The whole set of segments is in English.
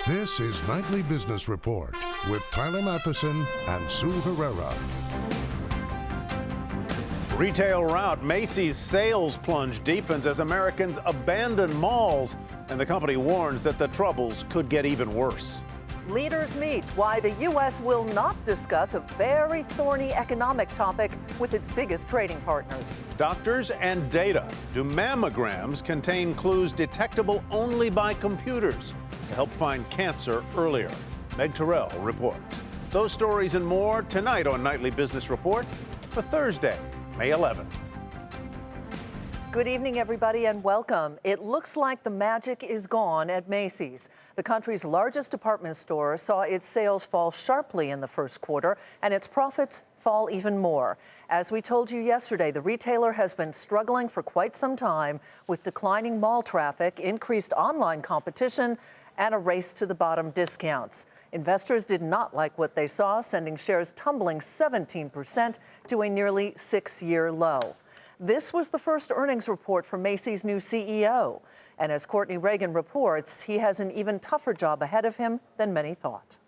This is Nightly Business Report with Tyler Matheson and Sue Herrera. Retail rout, Macy's sales plunge deepens as Americans abandon malls, and the company warns that the troubles could get even worse. Leaders meet why the U.S. will not discuss a very thorny economic topic with its biggest trading partners. Doctors and data. Do mammograms contain clues detectable only by computers to help find cancer earlier? Meg Terrell reports. Those stories and more tonight on Nightly Business Report for Thursday, May 11th. Good evening, everybody, and welcome. It looks like the magic is gone at Macy's. The country's largest department store saw its sales fall sharply in the first quarter and its profits fall even more. As we told you yesterday, the retailer has been struggling for quite some time with declining mall traffic, increased online competition, and a race to the bottom discounts. Investors did not like what they saw, sending shares tumbling 17% to a nearly 6-year low. This was the first earnings report for Macy's new CEO. And as Courtney Reagan reports, he has an even tougher job ahead of him than many thought.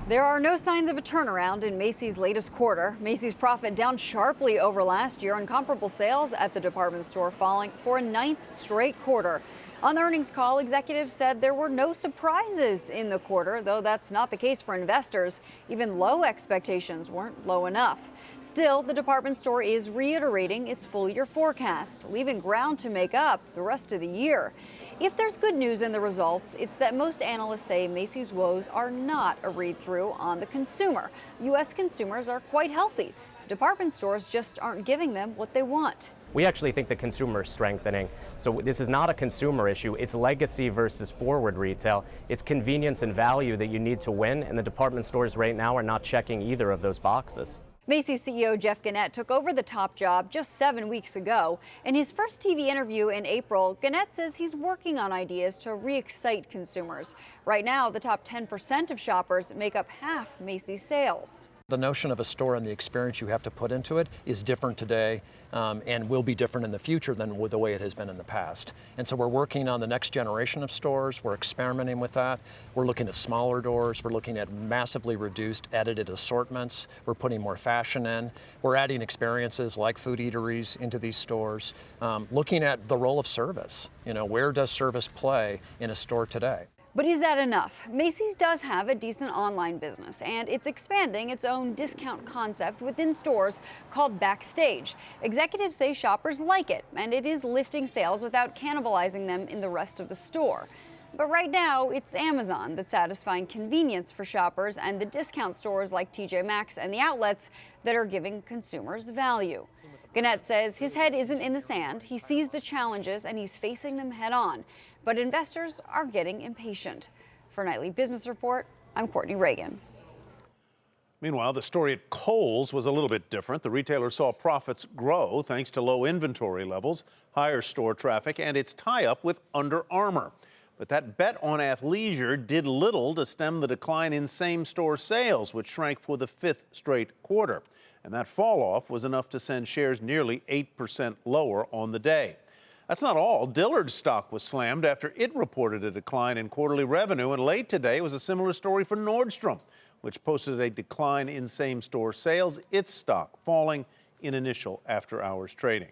There are no signs of a turnaround in Macy's latest quarter. Macy's profit down sharply over last year, and comparable sales at the department store falling for a 9th straight quarter. On the earnings call, executives said there were no surprises in the quarter, though that's not the case for investors. Even low expectations weren't low enough. Still, the department store is reiterating its full-year forecast, leaving ground to make up the rest of the year. If there's good news in the results, it's that most analysts say Macy's woes are not a read-through on the consumer. U.S. consumers are quite healthy. Department stores just aren't giving them what they want. We actually think the consumer is strengthening. So this is not a consumer issue. It's legacy versus forward retail. It's convenience and value that you need to win, and the department stores right now are not checking either of those boxes. Macy's CEO Jeff Gennett took over the top job just 7 weeks ago. In his first TV interview in April, Gennett says he's working on ideas to re-excite consumers. Right now, the top 10% of shoppers make up half Macy's sales. The notion of a store and the experience you have to put into it is different today and will be different in the future than the way it has been in the past. And so we're working on the next generation of stores. We're experimenting with that. We're looking at smaller doors. We're looking at massively reduced edited assortments. We're putting more fashion in. We're adding experiences like food eateries into these stores. Looking at the role of service. You know, where does service play in a store today? But is that enough? Macy's does have a decent online business, and it's expanding its own discount concept within stores called Backstage. Executives say shoppers like it, and it is lifting sales without cannibalizing them in the rest of the store. But right now, it's Amazon that's satisfying convenience for shoppers and the discount stores like TJ Maxx and the outlets that are giving consumers value. Gennett says his head isn't in the sand. He sees the challenges and he's facing them head on. But investors are getting impatient. For Nightly Business Report, I'm Courtney Reagan. Meanwhile, the story at Kohl's was a little bit different. The retailer saw profits grow thanks to low inventory levels, higher store traffic, and its tie-up with Under Armour. But that bet on athleisure did little to stem the decline in same-store sales, which shrank for the 5th straight quarter. And that fall-off was enough to send shares nearly 8% lower on the day. That's not all. Dillard's stock was slammed after it reported a decline in quarterly revenue, and late today was a similar story for Nordstrom, which posted a decline in same-store sales, its stock falling in initial after-hours trading.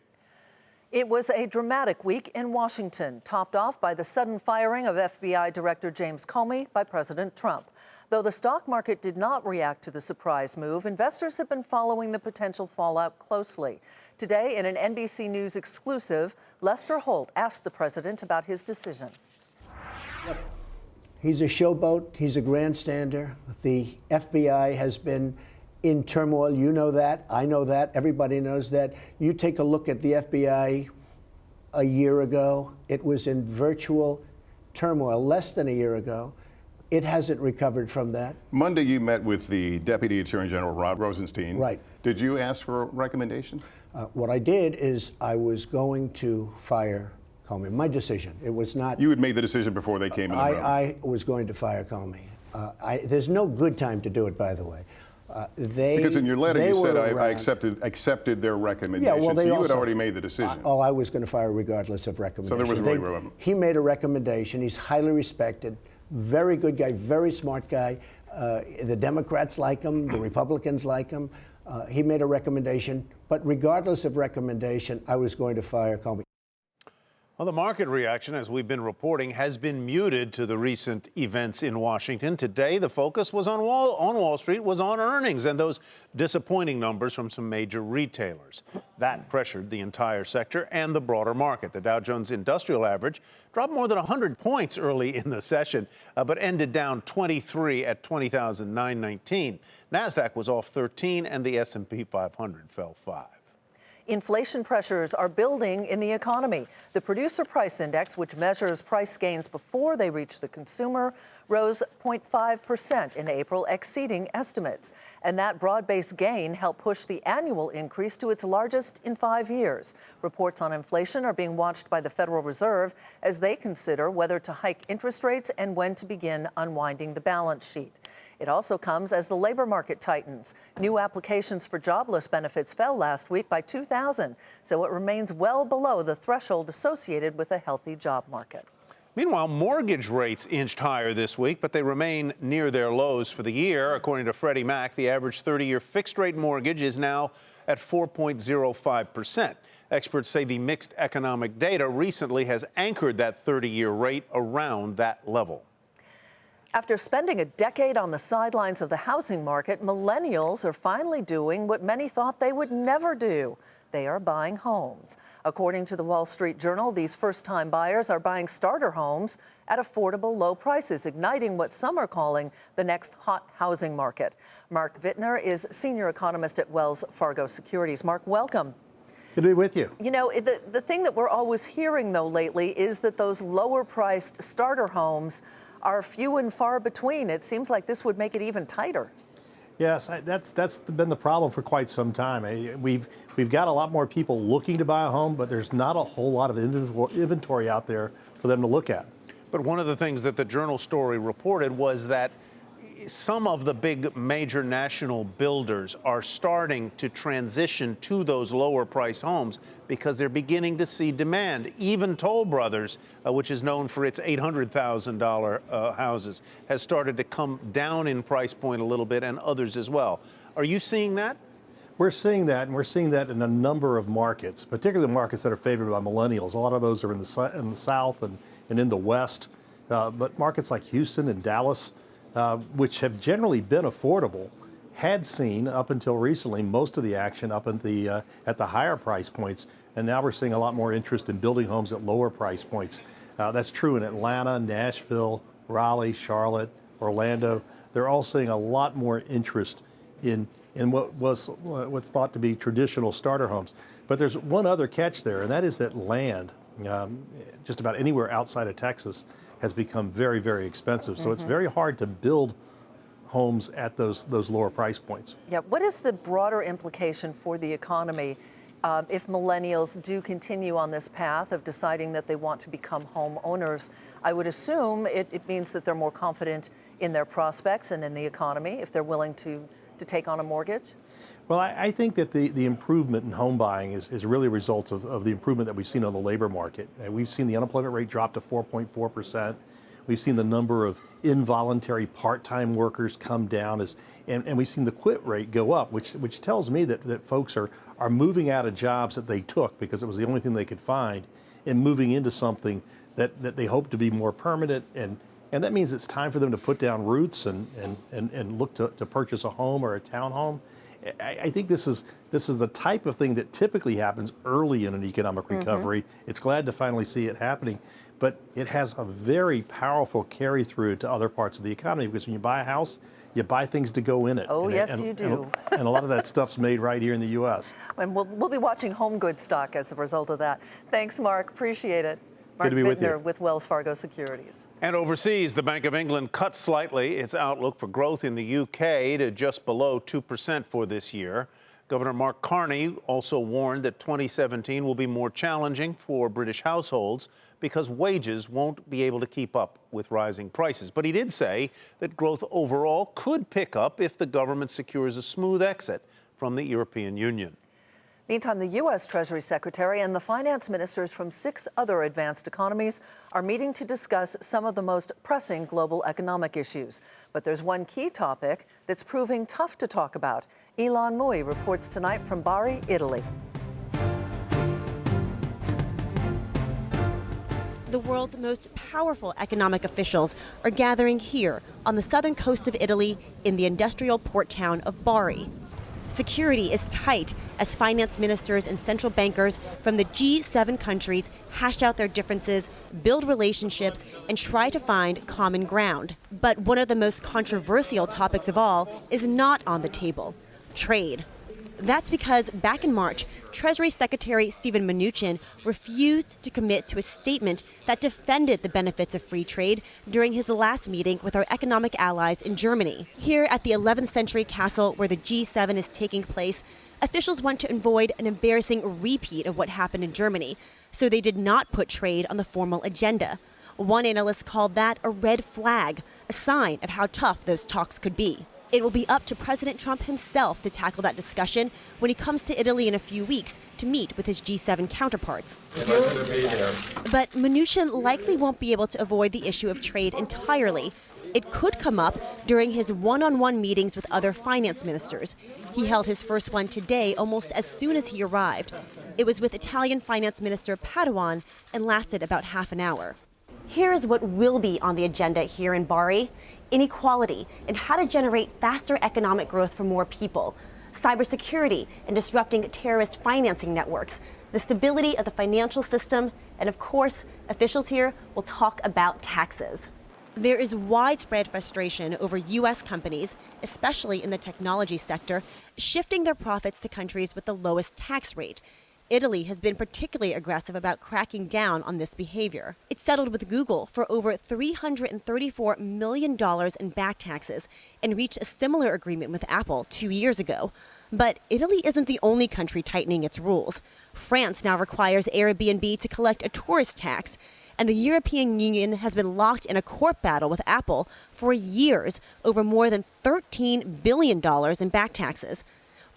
It was a dramatic week in Washington, topped off by the sudden firing of FBI Director James Comey by President Trump. Though the stock market did not react to the surprise move, investors have been following the potential fallout closely. Today, in an NBC News exclusive, Lester Holt asked the president about his decision. He's a showboat. He's a grandstander. The FBI has been in turmoil. You know that. I know that. Everybody knows that. You take a look at the FBI a year ago. It was in virtual turmoil less than a year ago. It hasn't recovered from that. Monday, you met with the Deputy Attorney General, Rod Rosenstein. Right. Did you ask for a recommendation? What I did is I was going to fire Comey. My decision. It was not. You had made the decision before they came in the room. I was going to fire Comey. There's no good time to do it, by the way. Because in your letter you said I accepted their recommendation. Yeah, well, so you had already made the decision. I was going to fire regardless of recommendation. So there was really room. He made a recommendation. He's highly respected Very good guy, very smart guy. The Democrats like him, the Republicans like him. He made a recommendation, but regardless of recommendation, I was going to fire Comey. Well, the market reaction, as we've been reporting, has been muted to the recent events in Washington. Today, the focus was on Wall Street was on earnings and those disappointing numbers from some major retailers. That pressured the entire sector and the broader market. The Dow Jones Industrial Average dropped more than 100 points early in the session, but ended down 23 at 20,919. NASDAQ was off 13, and the S&P 500 fell 5. Inflation pressures are building in the economy. The Producer Price Index, which measures price gains before they reach the consumer, rose 0.5% in April, exceeding estimates. And that broad-based gain helped push the annual increase to its largest in 5 years. Reports on inflation are being watched by the Federal Reserve as they consider whether to hike interest rates and when to begin unwinding the balance sheet. It also comes as the labor market tightens. New applications for jobless benefits fell last week by 2,000, so it remains well below the threshold associated with a healthy job market. Meanwhile, mortgage rates inched higher this week, but they remain near their lows for the year. According to Freddie Mac, the average 30-year fixed-rate mortgage is now at 4.05%. Experts say the mixed economic data recently has anchored that 30-year rate around that level. After spending a decade on the sidelines of the housing market, millennials are finally doing what many thought they would never do. They are buying homes. According to the Wall Street Journal, these first-time buyers are buying starter homes at affordable low prices, igniting what some are calling the next hot housing market. Mark Vittner is senior economist at Wells Fargo Securities. Mark, welcome. Good to be with you. You know, the thing that we're always hearing, though, lately is that those lower-priced starter homes are few and far between. It seems like this would make it even tighter. Yes, that's been the problem for quite some time. We've got a lot more people looking to buy a home, but there's not a whole lot of inventory out there for them to look at. But one of the things that the Journal story reported was that some of the big major national builders are starting to transition to those lower price homes because they're beginning to see demand. Even Toll Brothers, which is known for its $800,000 houses, has started to come down in price point a little bit, and others as well. Are you seeing that? We're seeing that, and we're seeing that in a number of markets, particularly markets that are favored by millennials. A lot of those are in the South and in the West, but markets like Houston and Dallas, which have generally been affordable, had seen up until recently most of the action up at the higher price points, and now we're seeing a lot more interest in building homes at lower price points. That's true in Atlanta, Nashville, Raleigh, Charlotte, Orlando. They're all seeing a lot more interest in what's thought to be traditional starter homes. But there's one other catch there, and that is that land, just about anywhere outside of Texas, has become very, very expensive. So it's very hard to build homes at those lower price points. Yeah, what is the broader implication for the economy if millennials do continue on this path of deciding that they want to become homeowners? I would assume it means that they're more confident in their prospects and in the economy if they're willing to take on a mortgage? Well, I think that the improvement in home buying is really a result of the improvement that we've seen on the labor market. We've seen the unemployment rate drop to 4.4%. We've seen the number of involuntary part-time workers come down, and we've seen the quit rate go up, which tells me that folks are moving out of jobs that they took because it was the only thing they could find and moving into something that they hope to be more permanent. And that means it's time for them to put down roots and look to purchase a home or a townhome. I think this is the type of thing that typically happens early in an economic recovery. It's glad to finally see it happening, but it has a very powerful carry through to other parts of the economy because when you buy a house, you buy things to go in it. Oh, yes, you do. And a lot of that stuff's made right here in the U.S. And we'll be watching home goods stock as a result of that. Thanks, Mark. Appreciate it. Mark Good to be with you. with Wells Fargo Securities. And overseas, the Bank of England cut slightly its outlook for growth in the UK to just below 2% for this year. Governor Mark Carney also warned that 2017 will be more challenging for British households because wages won't be able to keep up with rising prices. But he did say that growth overall could pick up if the government secures a smooth exit from the European Union. Meantime, the U.S. Treasury Secretary and the finance ministers from 6 other advanced economies are meeting to discuss some of the most pressing global economic issues. But there's one key topic that's proving tough to talk about. Ilan Mui reports tonight from Bari, Italy. The world's most powerful economic officials are gathering here on the southern coast of Italy in the industrial port town of Bari. Security is tight as finance ministers and central bankers from the G7 countries hash out their differences, build relationships, and try to find common ground. But one of the most controversial topics of all is not on the table: trade. That's because back in March, Treasury Secretary Steven Mnuchin refused to commit to a statement that defended the benefits of free trade during his last meeting with our economic allies in Germany. Here at the 11th century castle where the G7 is taking place, officials want to avoid an embarrassing repeat of what happened in Germany, so they did not put trade on the formal agenda. One analyst called that a red flag, a sign of how tough those talks could be. It will be up to President Trump himself to tackle that discussion when he comes to Italy in a few weeks to meet with his G7 counterparts. But Mnuchin likely won't be able to avoid the issue of trade entirely. It could come up during his one-on-one meetings with other finance ministers. He held his first one today almost as soon as he arrived. It was with Italian Finance Minister Padoan and lasted about half an hour. Here is what will be on the agenda here in Bari: inequality and how to generate faster economic growth for more people, cybersecurity and disrupting terrorist financing networks, the stability of the financial system, and of course, officials here will talk about taxes. There is widespread frustration over U.S. companies, especially in the technology sector, shifting their profits to countries with the lowest tax rate. Italy has been particularly aggressive about cracking down on this behavior. It settled with Google for over $334 million in back taxes and reached a similar agreement with Apple 2 years ago. But Italy isn't the only country tightening its rules. France now requires Airbnb to collect a tourist tax, and the European Union has been locked in a court battle with Apple for years over more than $13 billion in back taxes.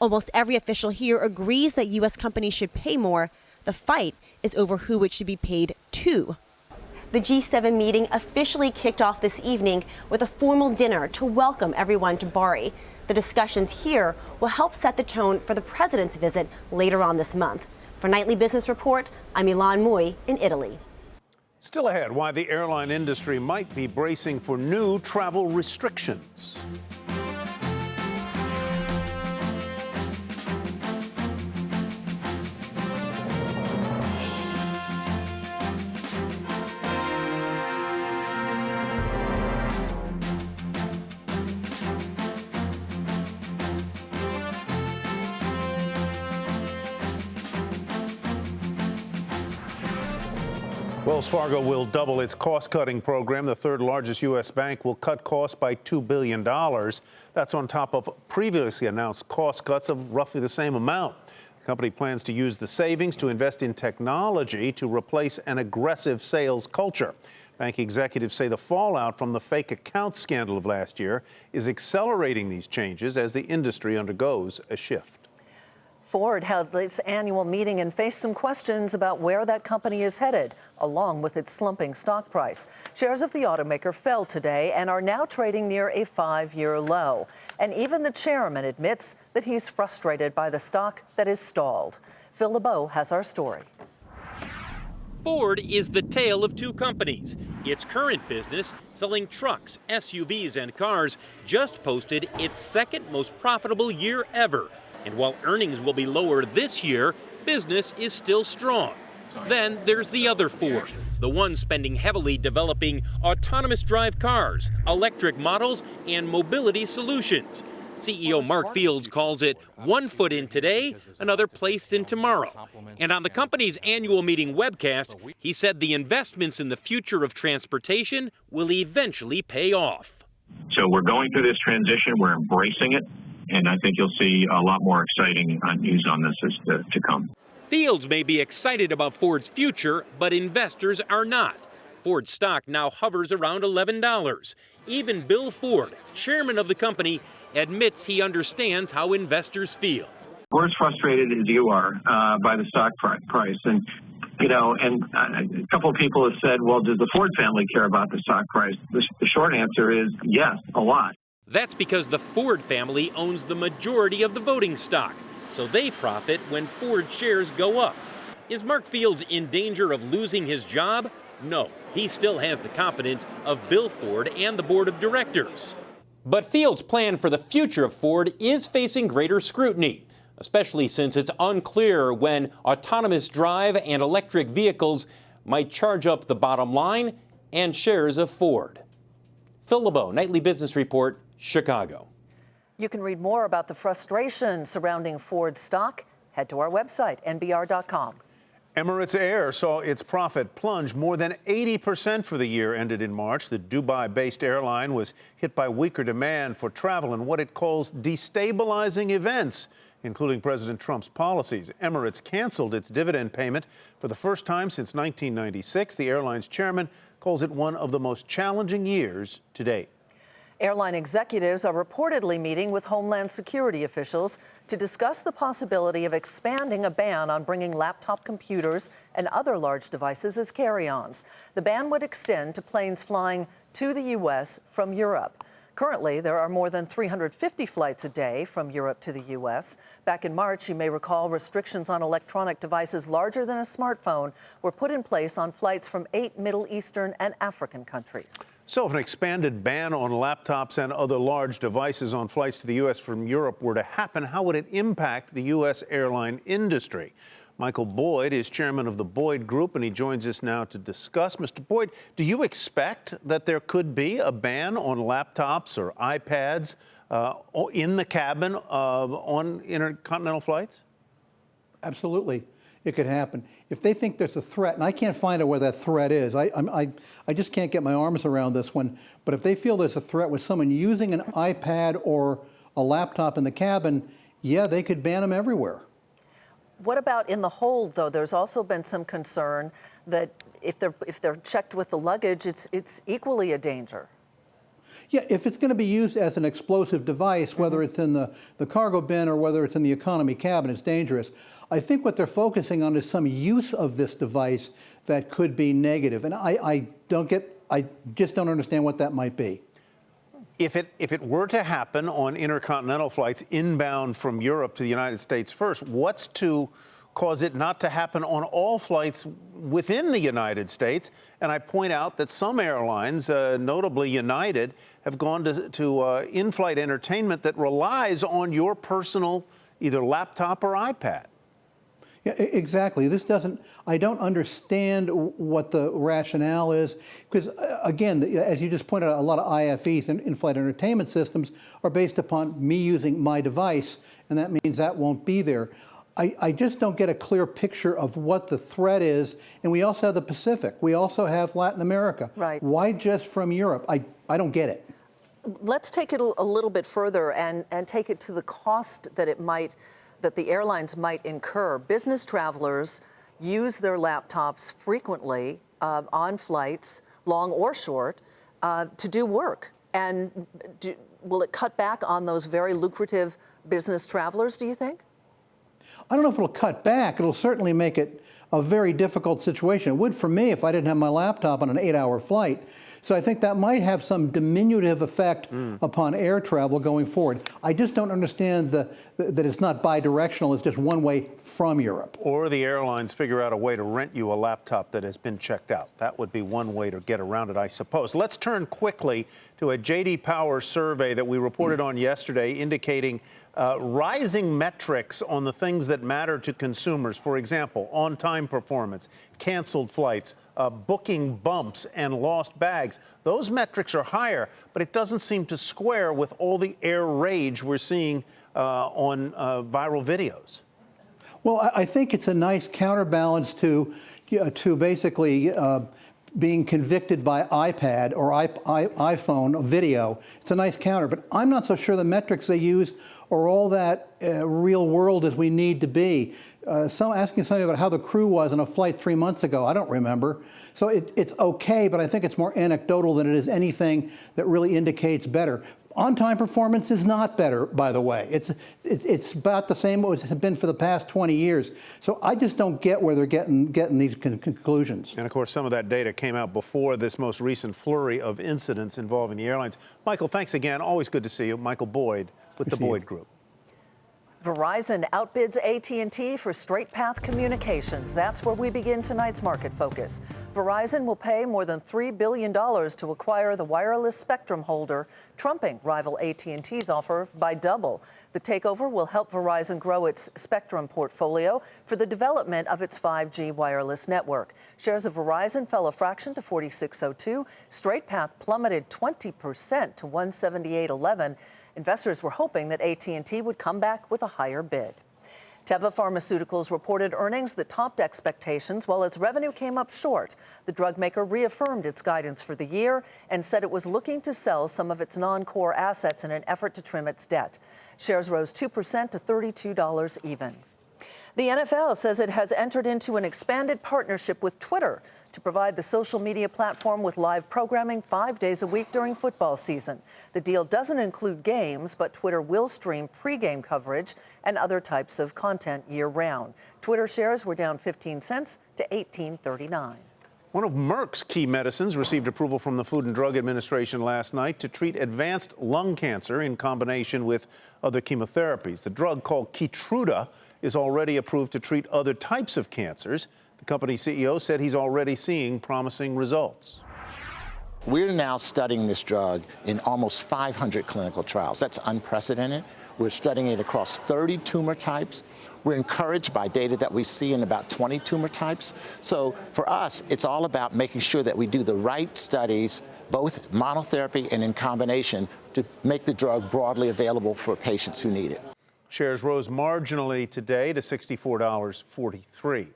Almost every official here agrees that U.S. companies should pay more. The fight is over who it should be paid to. The G7 meeting officially kicked off this evening with a formal dinner to welcome everyone to Bari. The discussions here will help set the tone for the president's visit later on this month. For Nightly Business Report, I'm Ilan Mui in Italy. Still ahead, why the airline industry might be bracing for new travel restrictions. Wells Fargo will double its cost-cutting program. The third largest U.S. bank will cut costs by $2 billion. That's on top of previously announced cost cuts of roughly the same amount. The company plans to use the savings to invest in technology to replace an aggressive sales culture. Bank executives say the fallout from the fake account scandal of last year is accelerating these changes as the industry undergoes a shift. Ford held its annual meeting and faced some questions about where that company is headed, along with its slumping stock price. Shares of the automaker fell today and are now trading near a 5-year low. And even the chairman admits that he's frustrated by the stock that is stalled. Phil LeBeau has our story. Ford is the tale of two companies. Its current business, selling trucks, SUVs, and cars, just posted its second most profitable year ever. And while earnings will be lower this year, business is still strong. Then there's the other Ford, the one spending heavily developing autonomous drive cars, electric models, and mobility solutions. CEO Mark Fields calls it one foot in today, another placed in tomorrow. And on the company's annual meeting webcast, he said the investments in the future of transportation will eventually pay off. So we're going through this transition, we're embracing it, and I think you'll see a lot more exciting news on this to come. Fields may be excited about Ford's future, but investors are not. Ford stock now hovers around $11. Even Bill Ford, chairman of the company, admits he understands how investors feel. We're as frustrated as you are by the stock price. And, you know, and a couple of people have said, well, does the Ford family care about the stock price? The short answer is yes, a lot. That's because the Ford family owns the majority of the voting stock, so they profit when Ford shares go up. Is Mark Fields in danger of losing his job? No, he still has the confidence of Bill Ford and the board of directors. But Fields' plan for the future of Ford is facing greater scrutiny, especially since it's unclear when autonomous drive and electric vehicles might charge up the bottom line and shares of Ford. Phil LeBeau, Nightly Business Report, Chicago. You can read more about the frustration surrounding Ford stock. Head to our website, nbr.com. Emirates Air saw its profit plunge more than 80% for the year ended in March. The Dubai-based airline was hit by weaker demand for travel and what it calls destabilizing events, including President Trump's policies. Emirates canceled its dividend payment for the first time since 1996. The airline's chairman calls it one of the most challenging years to date. Airline executives are reportedly meeting with Homeland Security officials to discuss the possibility of expanding a ban on bringing laptop computers and other large devices as carry-ons. The ban would extend to planes flying to the U.S. from Europe. Currently, there are more than 350 flights a day from Europe to the U.S. Back in March, you may recall, restrictions on electronic devices larger than a smartphone were put in place on flights from 8 Middle Eastern and African countries. So if an expanded ban on laptops and other large devices on flights to the U.S. from Europe were to happen, how would it impact the U.S. airline industry? Michael Boyd is chairman of the Boyd Group, and he joins us now to discuss. Mr. Boyd, do you expect that there could be a ban on laptops or iPads in the cabin on intercontinental flights? Absolutely. It could happen. If they think there's a threat, and I can't find out where that threat is, I just can't get my arms around this one, but if they feel there's a threat with someone using an iPad or a laptop in the cabin, yeah, they could ban them everywhere. What about in the hold, though? There's also been some concern that if they're checked with the luggage, it's equally a danger. Yeah, if it's going to be used as an explosive device, whether it's in the cargo bin or whether it's in the economy cabin, it's dangerous. I think what they're focusing on is some use of this device that could be negative, and I just don't understand what that might be. If it were to happen on intercontinental flights inbound from Europe to the United States first, what's to cause it not to happen on all flights within the United States? And I point out that some airlines, notably United, have gone to in-flight entertainment that relies on your personal either laptop or iPad. Yeah, exactly. I don't understand what the rationale is, because again, as you just pointed out, a lot of IFEs and in-flight entertainment systems are based upon me using my device, and that means that won't be there. I just don't get a clear picture of what the threat is, and we also have the Pacific. We also have Latin America. Right. Why just from Europe? I don't get it. Let's take it a little bit further and take it to the cost that the airlines might incur. Business travelers use their laptops frequently on flights, long or short, to do work. And will it cut back on those very lucrative business travelers, do you think? I don't know if it'll cut back. It'll certainly make it a very difficult situation. It would for me if I didn't have my laptop on an 8-hour flight. So I think that might have some diminutive effect upon air travel going forward. I just don't understand that it's not bi-directional, it's just one way from Europe. Or the airlines figure out a way to rent you a laptop that has been checked out. That would be one way to get around it, I suppose. Let's turn quickly to a J.D. Power survey that we reported on yesterday indicating rising metrics on the things that matter to consumers. For example, on-time performance, canceled flights, booking bumps, and lost bags. Those metrics are higher, but it doesn't seem to square with all the air rage we're seeing on viral videos. Well, I think it's a nice counterbalance to basically being convicted by iPad or iPhone video. It's a nice counter, but I'm not so sure the metrics they use are all that real world as we need to be. Asking somebody about how the crew was on a flight 3 months ago, I don't remember. So it's okay, but I think it's more anecdotal than it is anything that really indicates better. On-time performance is not better, by the way. It's about the same as it's been for the past 20 years. So I just don't get where they're getting these conclusions. And of course, some of that data came out before this most recent flurry of incidents involving the airlines. Michael, thanks again. Always good to see you. Michael Boyd with the Boyd Group. Verizon outbids AT&T for straight path communications. That's where we begin tonight's market focus. Verizon will pay more than $3 billion to acquire the wireless spectrum holder, trumping rival AT&T's offer by double. The takeover will help Verizon grow its spectrum portfolio for the development of its 5G wireless network. Shares of Verizon fell a fraction to 46.02. Straight path plummeted 20% to 178.11. Investors were hoping that AT&T would come back with a higher bid. Teva Pharmaceuticals reported earnings that topped expectations while its revenue came up short. The drug maker reaffirmed its guidance for the year and said it was looking to sell some of its non-core assets in an effort to trim its debt. Shares rose 2% to $32 even. The NFL says it has entered into an expanded partnership with Twitter to provide the social media platform with live programming 5 days a week during football season. The deal doesn't include games, but Twitter will stream pregame coverage and other types of content year-round. Twitter shares were down 15 cents to $18.39. One of Merck's key medicines received approval from the Food and Drug Administration last night to treat advanced lung cancer in combination with other chemotherapies. The drug, called Keytruda, is already approved to treat other types of cancers. The company's CEO said he's already seeing promising results. We're now studying this drug in almost 500 clinical trials. That's unprecedented. We're studying it across 30 tumor types. We're encouraged by data that we see in about 20 tumor types. So for us, it's all about making sure that we do the right studies, both monotherapy and in combination, to make the drug broadly available for patients who need it. Shares rose marginally today to $64.43.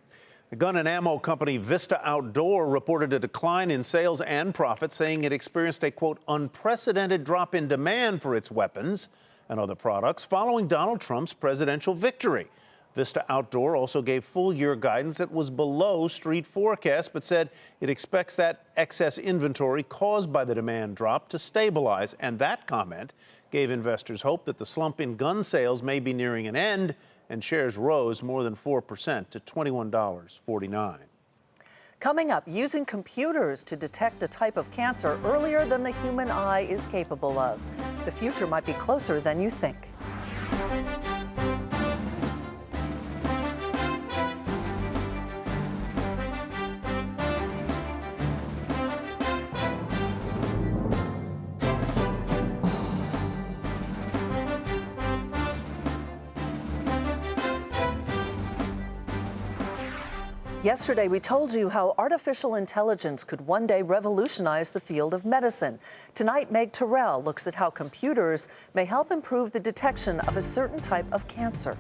The gun and ammo company Vista Outdoor reported a decline in sales and profits, saying it experienced a, quote, unprecedented drop in demand for its weapons and other products following Donald Trump's presidential victory. Vista Outdoor also gave full-year guidance that was below street forecasts, but said it expects that excess inventory caused by the demand drop to stabilize. And that comment gave investors hope that the slump in gun sales may be nearing an end, and shares rose more than 4% to $21.49. Coming up, using computers to detect a type of cancer earlier than the human eye is capable of. The future might be closer than you think. Yesterday, we told you how artificial intelligence could one day revolutionize the field of medicine. Tonight, Meg Terrell looks at how computers may help improve the detection of a certain type of cancer.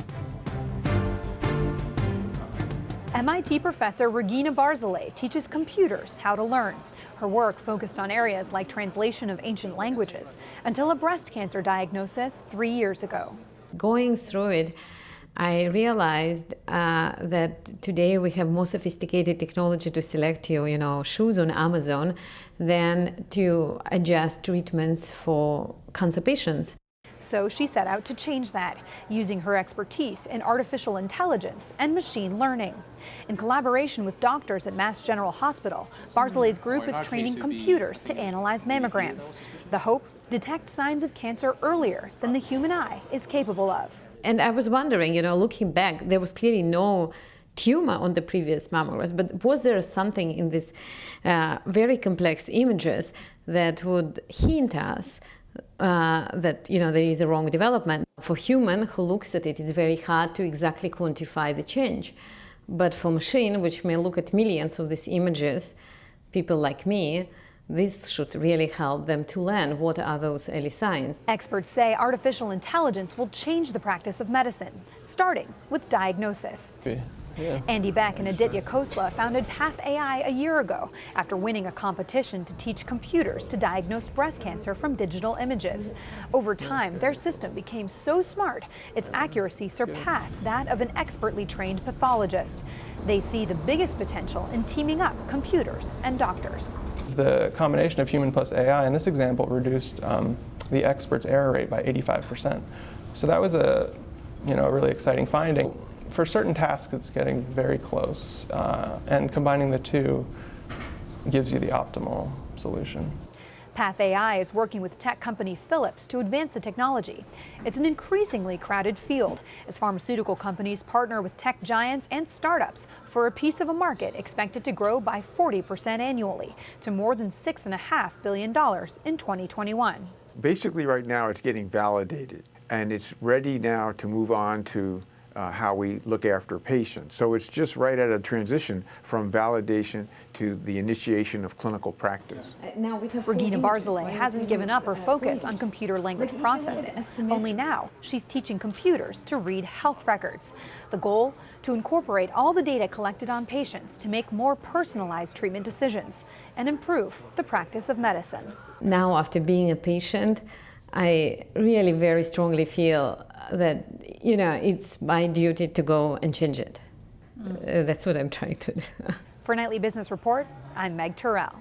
MIT professor Regina Barzilay teaches computers how to learn. Her work focused on areas like translation of ancient languages until a breast cancer diagnosis 3 years ago. Going through it, I realized that today we have more sophisticated technology to select your, shoes on Amazon than to adjust treatments for cancer patients. So she set out to change that, using her expertise in artificial intelligence and machine learning. In collaboration with doctors at Mass General Hospital, Barzilay's group is training computers to analyze mammograms. The hope, detect signs of cancer earlier than the human eye is capable of. And I was wondering, looking back, there was clearly no tumor on the previous mammograms, but was there something in these very complex images that would hint us that there is a wrong development? For human who looks at it, it's very hard to exactly quantify the change. But for machine, which may look at millions of these images, people like me, this should really help them to learn what are those early signs. Experts say artificial intelligence will change the practice of medicine, starting with diagnosis. Yeah. Andy Beck and Aditya Khosla founded Path AI a year ago after winning a competition to teach computers to diagnose breast cancer from digital images. Over time, their system became so smart, its accuracy surpassed that of an expertly trained pathologist. They see the biggest potential in teaming up computers and doctors. The combination of human plus AI in this example reduced the expert's error rate by 85%. So that was a really exciting finding. For certain tasks, it's getting very close, and combining the two gives you the optimal solution. Path AI is working with tech company Philips to advance the technology. It's an increasingly crowded field as pharmaceutical companies partner with tech giants and startups for a piece of a market expected to grow by 40% annually to more than $6.5 billion in 2021. Basically, right now, it's getting validated, and it's ready now to move on to how we look after patients. So it's just right at a transition from validation to the initiation of clinical practice. Regina Barzilay hasn't given up her focus on computer language processing. Only now, she's teaching computers to read health records. The goal, to incorporate all the data collected on patients to make more personalized treatment decisions and improve the practice of medicine. Now, after being a patient, I really very strongly feel that, it's my duty to go and change it. That's what I'm trying to do. For Nightly Business Report, I'm Meg Terrell.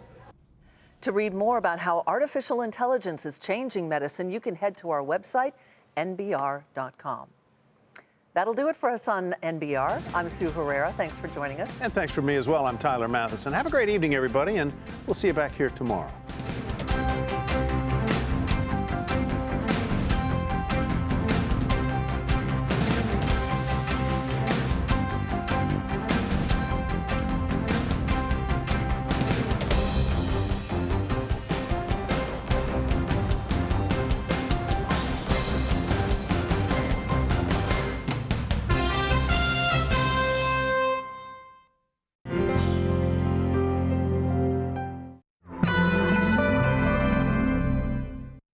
To read more about how artificial intelligence is changing medicine, you can head to our website, nbr.com. That'll do it for us on NBR. I'm Sue Herrera. Thanks for joining us. And thanks from me as well. I'm Tyler Mathisen. Have a great evening, everybody, and we'll see you back here tomorrow.